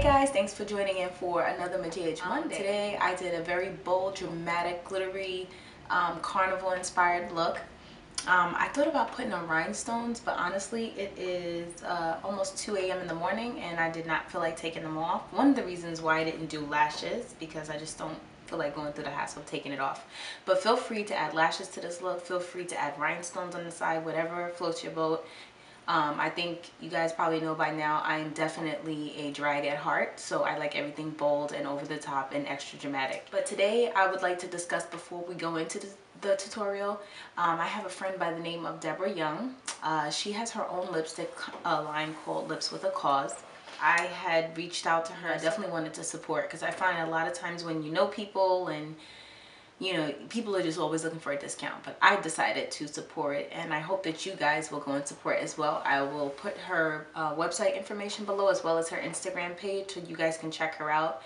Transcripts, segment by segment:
Hey guys, thanks for joining in for another Majige Monday. Today I did a very bold, dramatic, glittery, carnival inspired look. I thought about putting on rhinestones, but honestly it is almost 2 a.m. in the morning and I did not feel like taking them off. One of the reasons why I didn't do lashes, because I just don't feel like going through the hassle of taking it off. But feel free to add lashes to this look. Feel free to add rhinestones on the side, whatever floats your boat. I think you guys probably know by now I am definitely a drag at heart, so I like everything bold and over the top and extra dramatic. But today I would like to discuss, before we go into the tutorial, I have a friend by the name of Deborah Young. She has her own lipstick line called Lips with a Cause. I had reached out to her. I definitely wanted to support, because I find a lot of times when you know people and you know, people are just always looking for a discount, but I decided to support it, and I hope that you guys will go and support as well. I will put her website information below, as well as her Instagram page, so you guys can check her out.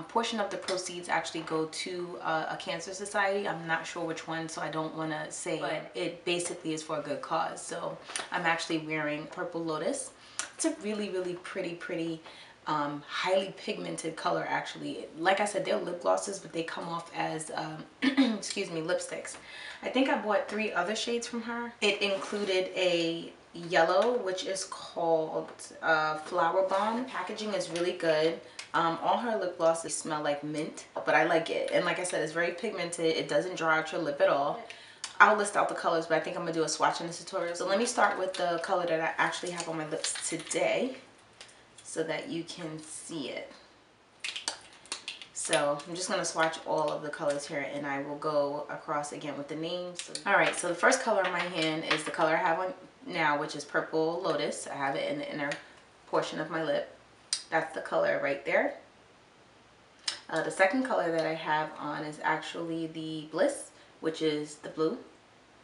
Portion of the proceeds actually go to a cancer society. I'm not sure which one, so I don't want to say, but it basically is for a good cause. So I'm actually wearing Purple Lotus. It's a really, really pretty highly pigmented color. Actually, like I said, they're lip glosses, but they come off as excuse me, lipsticks. I think I bought 3 other shades from her. It included a yellow, which is called Flower Bomb. Packaging is really good. All her lip glosses smell like mint, but I like it. And like I said, it's very pigmented. It doesn't dry out your lip at all. I'll list out the colors, but I think I'm gonna do a swatch in this tutorial. So let me start with the color that I actually have on my lips today, so that you can see it. So I'm just going to swatch all of the colors here, and I will go across again with the names. Alright, so the first color in my hand is the color I have on now, which is Purple Lotus. I have it in the inner portion of my lip. That's the color right there. The second color that I have on is actually the Bliss, which is the blue.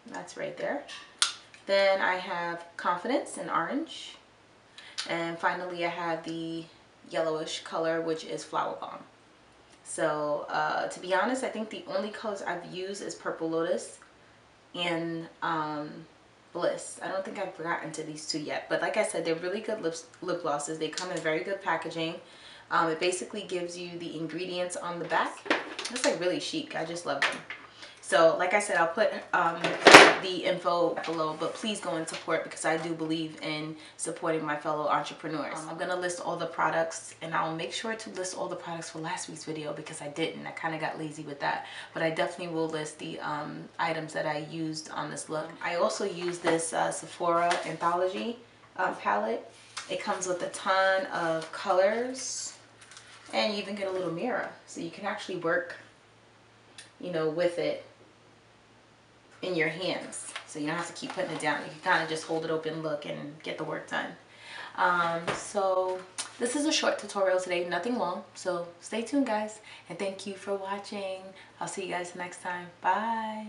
That's right there. Then I have Confidence in orange. And finally I have the yellowish color, which is Flower Bomb. So to be honest, I think the only colors I've used is Purple Lotus and Bliss. I don't think I've gotten to these 2 yet, but like I said, they're really good lip glosses. They come in very good packaging. It basically gives you the ingredients on the back. It's like really chic. I just love them. So like I said, I'll put the info below, but please go and support, because I do believe in supporting my fellow entrepreneurs. I'm going to list all the products, and I'll make sure to list all the products for last week's video, because I didn't. I kind of got lazy with that, but I definitely will list the items that I used on this look. I also used this Sephora Anthropology palette. It comes with a ton of colors, and you even get a little mirror, so you can actually work, you know, with it in your hands, so you don't have to keep putting it down. You can kind of just hold it open, look, and get the work done. So this is a short tutorial today, nothing long, so stay tuned guys, and thank you for watching. I'll see you guys next time. Bye.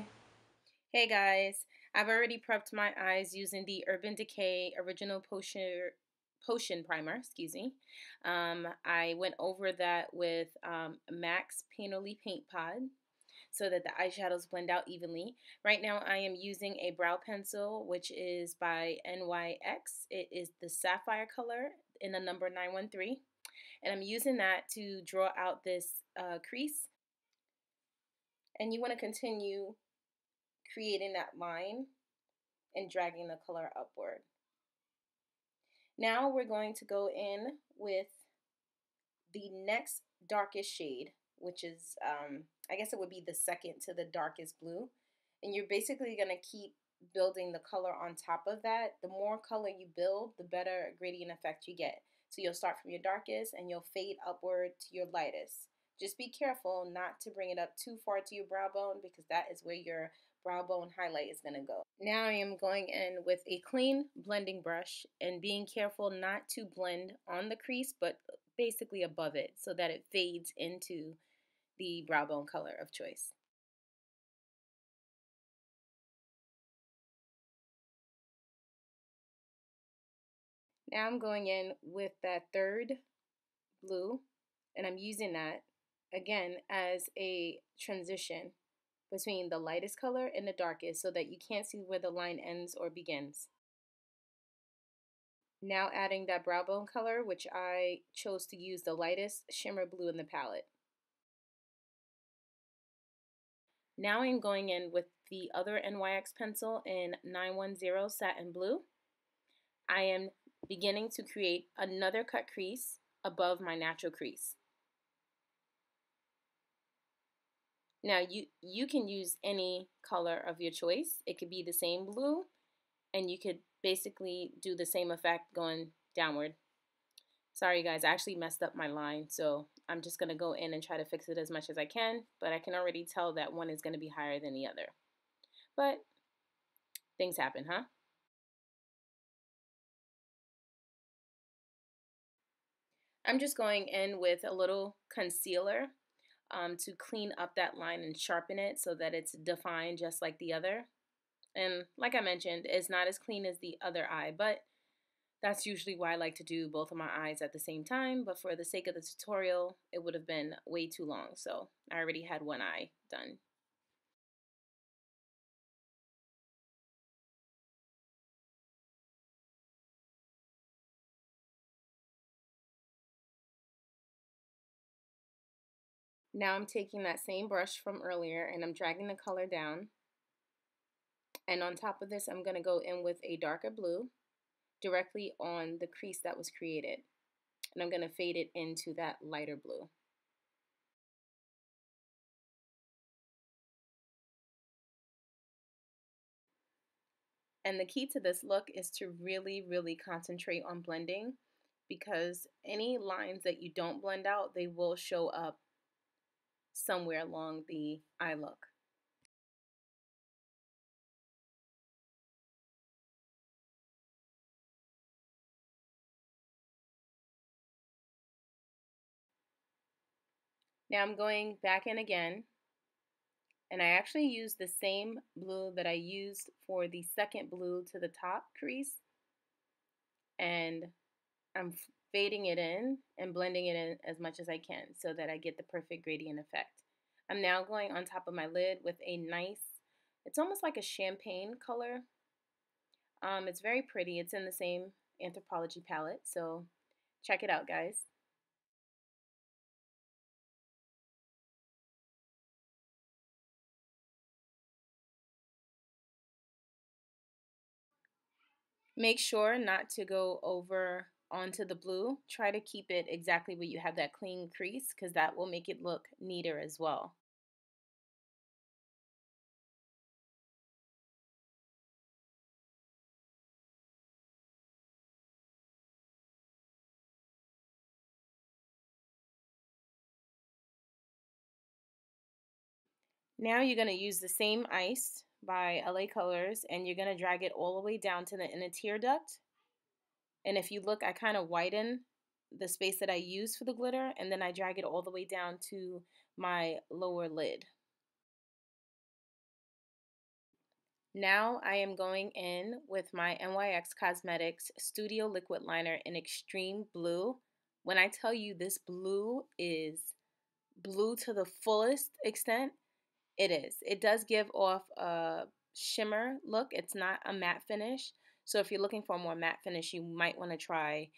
Hey guys, I've already prepped my eyes using the Urban Decay Original Potion Primer, excuse me. I went over that with MAC's Painterly Paint Pod, so that the eyeshadows blend out evenly. Right now I am using a brow pencil, which is by NYX. It is the sapphire color in the number 913. And I'm using that to draw out this crease. And you want to continue creating that line and dragging the color upward. Now we're going to go in with the next darkest shade, which is, I guess it would be the second to the darkest blue. And you're basically going to keep building the color on top of that. The more color you build, the better gradient effect you get. So you'll start from your darkest and you'll fade upward to your lightest. Just be careful not to bring it up too far to your brow bone, because that is where your brow bone highlight is going to go. Now I am going in with a clean blending brush and being careful not to blend on the crease, but basically above it, so that it fades into the brow bone color of choice. Now I'm going in with that third blue, and I'm using that again as a transition between the lightest color and the darkest, so that you can't see where the line ends or begins. Now adding that brow bone color, which I chose to use the lightest shimmer blue in the palette. Now I'm going in with the other NYX pencil in 910 Satin Blue. I am beginning to create another cut crease above my natural crease. Now you can use any color of your choice. It could be the same blue, and you could basically do the same effect going downward. Sorry guys, I actually messed up my line, so I'm just going to go in and try to fix it as much as I can, but I can already tell that one is going to be higher than the other. But things happen, huh? I'm just going in with a little concealer to clean up that line and sharpen it so that it's defined just like the other. And like I mentioned, it's not as clean as the other eye, but that's usually why I like to do both of my eyes at the same time. But for the sake of the tutorial, it would have been way too long, so I already had one eye done. Now I'm taking that same brush from earlier and I'm dragging the color down. And on top of this, I'm going to go in with a darker blue directly on the crease that was created. And I'm going to fade it into that lighter blue. And the key to this look is to really concentrate on blending, because any lines that you don't blend out, they will show up somewhere along the eye look. Now I'm going back in again, and I actually used the same blue that I used for the second blue to the top crease, and I'm fading it in and blending it in as much as I can so that I get the perfect gradient effect. I'm now going on top of my lid with a nice, it's almost like a champagne color. It's very pretty. It's in the same Anthropology palette, so check it out, guys. Make sure not to go over onto the blue. Try to keep it exactly where you have that clean crease, because that will make it look neater as well. Now you're going to use the same ice by LA Colors, and you're going to drag it all the way down to the inner tear duct. And if you look, I kind of widen the space that I use for the glitter, and then I drag it all the way down to my lower lid. Now I am going in with my NYX Cosmetics Studio Liquid Liner in Extreme Blue. When I tell you this blue is blue to the fullest extent, it is. It does give off a shimmer look. It's not a matte finish. So if you're looking for a more matte finish, you might want to try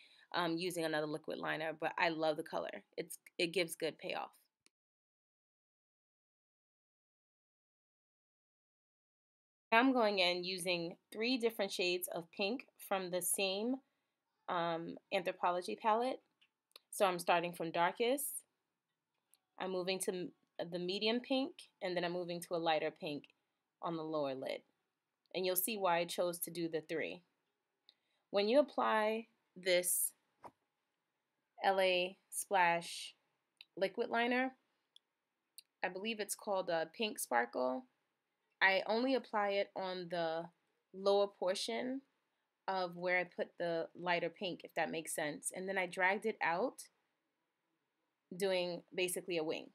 using another liquid liner. But I love the color. It gives good payoff. I'm going in using 3 different shades of pink from the same Anthropology palette. So I'm starting from darkest, I'm moving to the medium pink, and then I'm moving to a lighter pink on the lower lid. And you'll see why I chose to do the 3. When you apply this LA Splash liquid liner, I believe it's called a Pink Sparkle, I only apply it on the lower portion of where I put the lighter pink, if that makes sense. And then I dragged it out, doing basically a wing.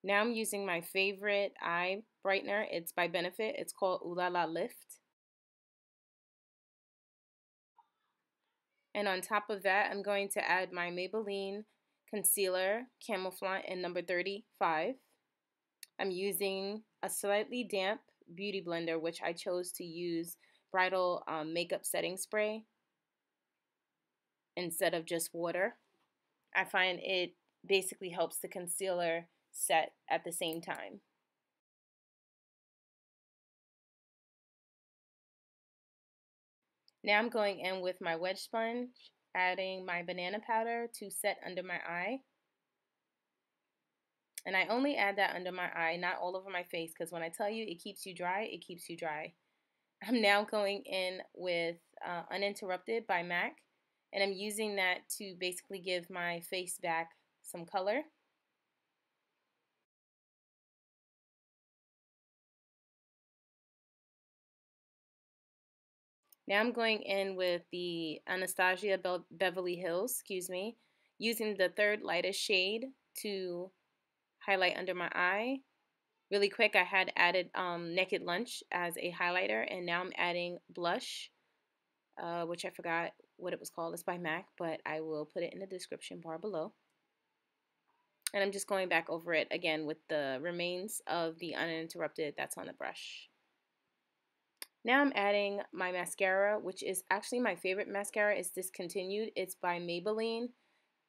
Now I'm using my favorite eye brightener. It's by Benefit. It's called Ooh La La Lift. And on top of that, I'm going to add my Maybelline Concealer Camouflage in number 35. I'm using a slightly damp beauty blender, which I chose to use bridal makeup setting spray instead of just water. I find it basically helps the concealer set at the same time. Now I'm going in with my wedge sponge, adding my banana powder to set under my eye. And I only add that under my eye, not all over my face, because when I tell you it keeps you dry, it keeps you dry. I'm now going in with Uninterrupted by MAC, and I'm using that to basically give my face back some color. Now I'm going in with the Anastasia Beverly Hills, using the third lightest shade to highlight under my eye. Really quick, I had added Naked Lunch as a highlighter, and now I'm adding blush, which I forgot what it was called. It's by MAC, but I will put it in the description bar below. And I'm just going back over it again with the remains of the Uninterrupted that's on the brush. Now I'm adding my mascara, which is actually my favorite mascara. It's discontinued. It's by Maybelline.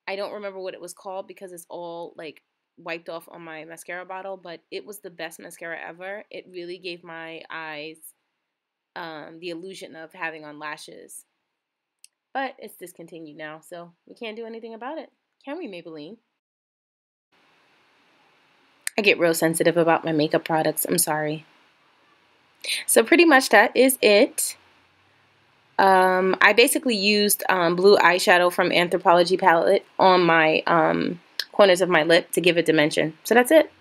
I don't remember what it was called because it's all like wiped off on my mascara bottle, but it was the best mascara ever. It really gave my eyes the illusion of having on lashes. But it's discontinued now, so we can't do anything about it. Can we, Maybelline? I get real sensitive about my makeup products. I'm sorry. So pretty much that is it. I basically used blue eyeshadow from Anthropology Palette on my corners of my lip to give it dimension. So that's it.